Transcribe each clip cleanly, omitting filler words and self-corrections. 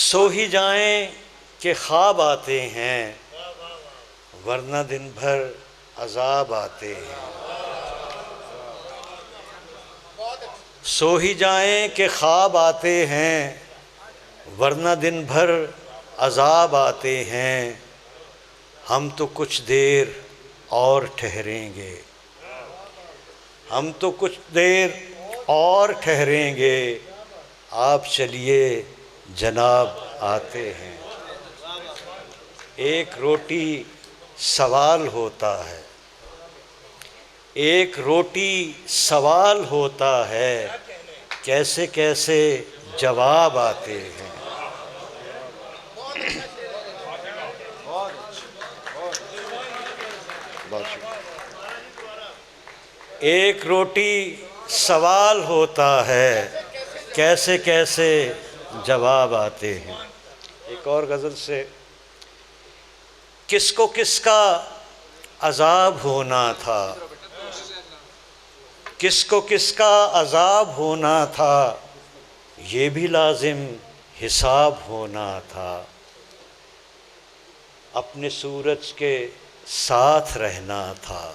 سو ہی جائیں کہ خواب آتے ہیں ورنہ دن بھر عذاب آتے ہیں۔ سو ہی جائیں کہ خواب آتے ہیں ورنہ دن بھر عذاب آتے ہیں، ہم تو کچھ دیر اور ٹھہریں گے، ہم تو کچھ دیر اور ٹھہریں گے، آپ چلیے جناب آتے ہیں۔ ایک روٹی سوال ہوتا ہے، ایک روٹی سوال ہوتا ہے، کیسے کیسے جواب آتے ہیں۔ ایک روٹی سوال ہوتا ہے، کیسے کیسے جواب آتے ہیں۔ ایک اور غزل سے، کس کو کس کا عذاب ہونا تھا، کس کو کس کا عذاب ہونا تھا، یہ بھی لازم حساب ہونا تھا، اپنے سورج کے ساتھ رہنا تھا،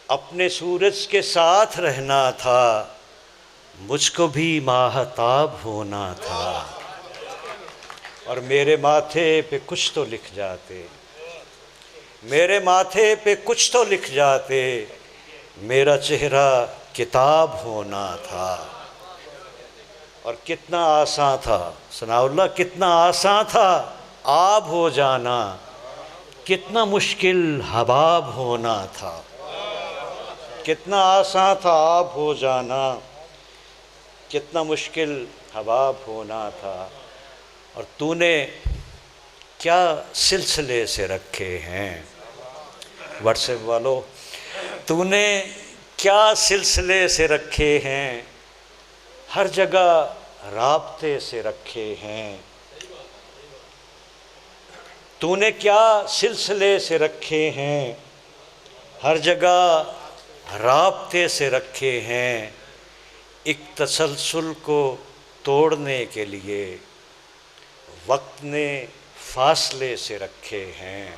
اپنے سورج کے ساتھ رہنا تھا، مجھ کو بھی ماہتاب ہونا تھا، اور میرے ماتھے پہ کچھ تو لکھ جاتے، میرے ماتھے پہ کچھ تو لکھ جاتے، میرا چہرہ کتاب ہونا تھا۔ اور کتنا آسان تھا، ثناء اللہ، کتنا آسان تھا آب ہو جانا، کتنا مشکل حباب ہونا تھا۔ کتنا آسان تھا آب ہو جانا، کتنا مشکل حباب ہونا تھا، اور تو نے کیا سلسلے سے رکھے ہیں، واٹس ایپ والو، تو نے کیا سلسلے سے رکھے ہیں، ہر جگہ رابطے سے رکھے ہیں، تو نے کیا سلسلے سے رکھے ہیں، ہر جگہ رابطے سے رکھے ہیں، ایک تسلسل کو توڑنے کے لیے وقت نے فاصلے سے رکھے ہیں۔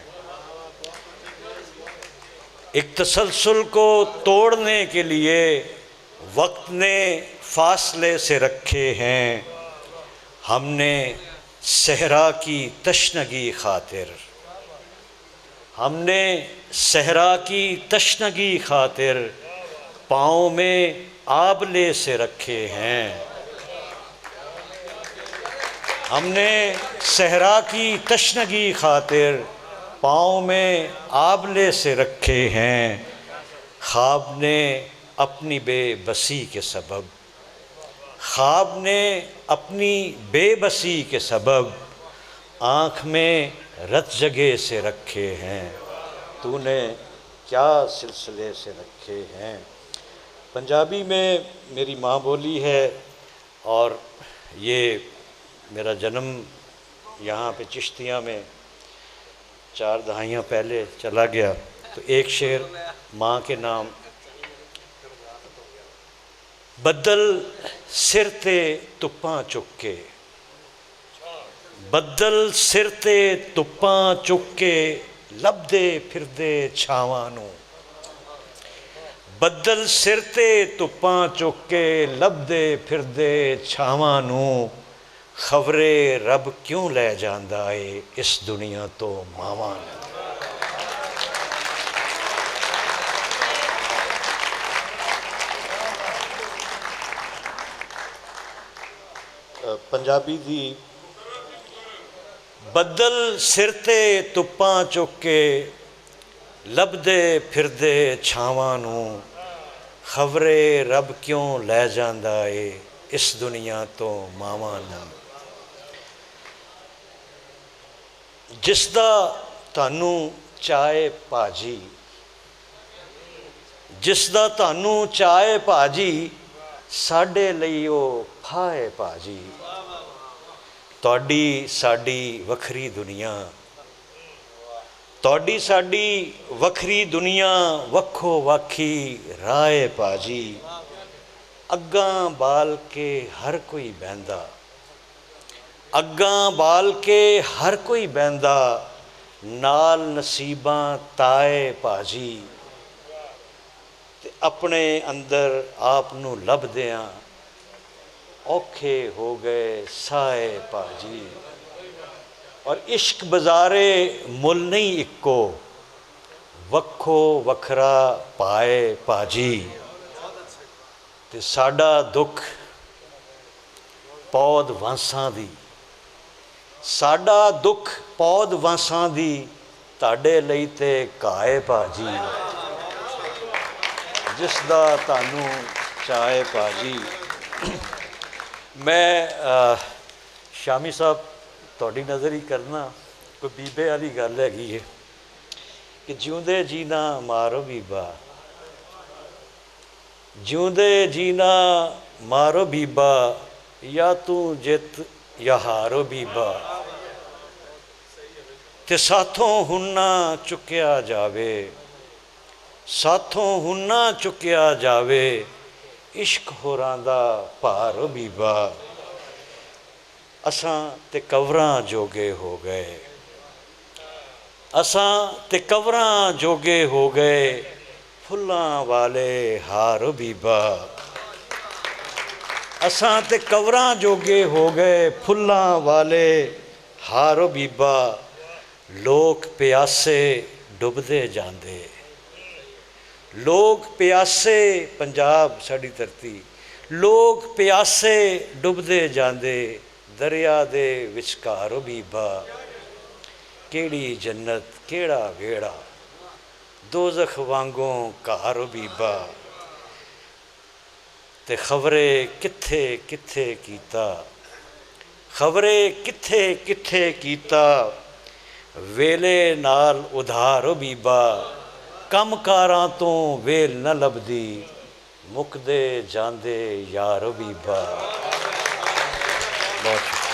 ایک تسلسل کو توڑنے کے لیے وقت نے فاصلے سے رکھے ہیں، ہم نے صحرا کی تشنگی خاطر، ہم نے صحرا کی تشنگی خاطر پاؤں میں آبلے سے رکھے ہیں، ہم نے صحرا کی تشنگی خاطر پاؤں میں آبلے سے رکھے ہیں، خواب نے اپنی بے بسی کے سبب، خواب نے اپنی بے بسی کے سبب آنکھ میں رت جگہ سے رکھے ہیں، تو نے کیا سلسلے سے رکھے ہیں۔ پنجابی میں میری ماں بولی ہے، اور یہ میرا جنم یہاں پہ چشتیاں میں 4 دہائیاں پہلے چلا گیا، تو ایک شعر ماں کے نام، بدل سر تے تپاں چک کے، بدل سر تے تپاں چک کے لبدے پھردے چھاواں نوں، بدل سر تے تپاں چک کے لبدے پھردے چھاواں نوں، خبرے رب کیوں لے جاندا اے اس دنیا تو ماواں نوں۔ پنجابی دی، بدل سر تے تپاں چک کے لبدے پھردے چھاواں نوں، خبرے رب کیوں لے جاندا اے اس دنیا تو ماواں نوں۔ جس دا تانوں چائے پاجی، جس دا تانوں چائے پاجی، ساڈے لئی او پھائے پاجی، تہاڈی ساڈی وکھری دنیا، تہاڈی ساڈی وکھری دنیا، وکھو واکھی رائے پاجی، اگاں بال کے ہر کوئی بہندا، ਅੱਗਾਂ ਬਾਲ ਕੇ ਹਰ ਕੋਈ ਬਹਿੰਦਾ, ਨਾਲ ਨਸੀਬਾਂ ਤਾਏ ਭਾਜੀ, ਤੇ ਆਪਣੇ ਅੰਦਰ ਆਪ ਨੂੰ ਲੱਭਦਿਆਂ ਔਖੇ ਹੋ ਗਏ ਸਾਏ ਭਾਜੀ। ਔਰ ਇਸ਼ਕ ਬਜ਼ਾਰੇ ਮੁੱਲ ਨਹੀਂ ਇੱਕੋ, ਵੱਖੋ ਵੱਖਰਾ ਪਾਏ ਭਾਜੀ। ਤੇ ਸਾਡਾ ਦੁੱਖ ਪੌਦ ਵਾਂਸਾਂ ਦੀ, ਸਾਡਾ ਦੁੱਖ ਪੌਦ ਵਾਂਸਾਂ ਦੀ, ਤੁਹਾਡੇ ਲਈ ਤੇ ਘਾਏ ਭਾਜੀ, ਜਿਸ ਦਾ ਤੁਹਾਨੂੰ ਚਾਹੇ ਭਾਜੀ। ਮੈਂ ਸ਼ਾਮੀ ਸਾਹਿਬ ਤੁਹਾਡੀ ਨਜ਼ਰ ਹੀ ਕਰਨਾ, ਕੋਈ ਬੀਬੇ ਵਾਲੀ ਗੱਲ ਹੈਗੀ ਹੈ ਕਿ ਜਿਉਂਦੇ ਜੀ ਨਾ ਮਾਰੋ ਬੀਬਾ, ਜਿਉਂਦੇ ਜੀ ਨਾ ਮਾਰੋ ਬੀਬਾ, ਜਾਂ ਤੂੰ ਜਿੱਤ ਜਾਂ ਹਾਰੋ ਬੀਬਾ, ਤੇ ਸਾਥੋਂ ਹੁਣ ਨਾ ਚੁੱਕਿਆ ਜਾਵੇ, ਸਾਥੋਂ ਹੁਣ ਨਾ ਚੁੱਕਿਆ ਜਾਵੇ, ਇਸ਼ਕ ਹੋਰਾਂ ਦਾ ਭਾਰ ਬੀਬਾ। ਅਸਾਂ ਤੇ ਕਬਰਾਂ ਜੋਗੇ ਹੋ ਗਏ, ਅਸਾਂ ਤੇ ਕਬਰਾਂ ਜੋਗੇ ਹੋ ਗਏ, ਫੁੱਲਾਂ ਵਾਲੇ ਹਾਰ ਬੀਬਾ। ਅਸਾਂ ਤੇ ਕਬਰਾਂ ਜੋਗੇ ਹੋ ਗਏ, ਫੁੱਲਾਂ ਵਾਲੇ ਹਾਰ ਬੀਬਾ। ਲੋਕ ਪਿਆਸੇ ਡੁੱਬਦੇ ਜਾਂਦੇ, ਲੋਕ ਪਿਆਸੇ, ਪੰਜਾਬ ਸਾਡੀ ਧਰਤੀ, ਲੋਕ ਪਿਆਸੇ ਡੁੱਬਦੇ ਜਾਂਦੇ, ਦਰਿਆ ਦੇ ਵਿਚਕਾਰ ਬੀਬਾ। ਕਿਹੜੀ ਜੰਨਤ ਕਿਹੜਾ ਵਿਹੜਾ, ਦੋਜ਼ਖ ਵਾਂਗੋਂ ਘਰ ਬੀਬਾ। ਤੇ ਖਬਰੇ ਕਿੱਥੇ ਕਿੱਥੇ ਕੀਤਾ, ਖਬਰੇ ਕਿੱਥੇ ਕਿੱਥੇ ਕੀਤਾ, ਵੇਲੇ ਨਾਲ ਉਧਾਰ ਬੀਬਾ। ਕੰਮਕਾਰਾਂ ਤੋਂ ਵੇਲ ਨਾ ਲੱਭਦੀ, ਮੁੱਕਦੇ ਜਾਂਦੇ ਯਾਰ ਬੀਬਾ। ਬਹੁਤ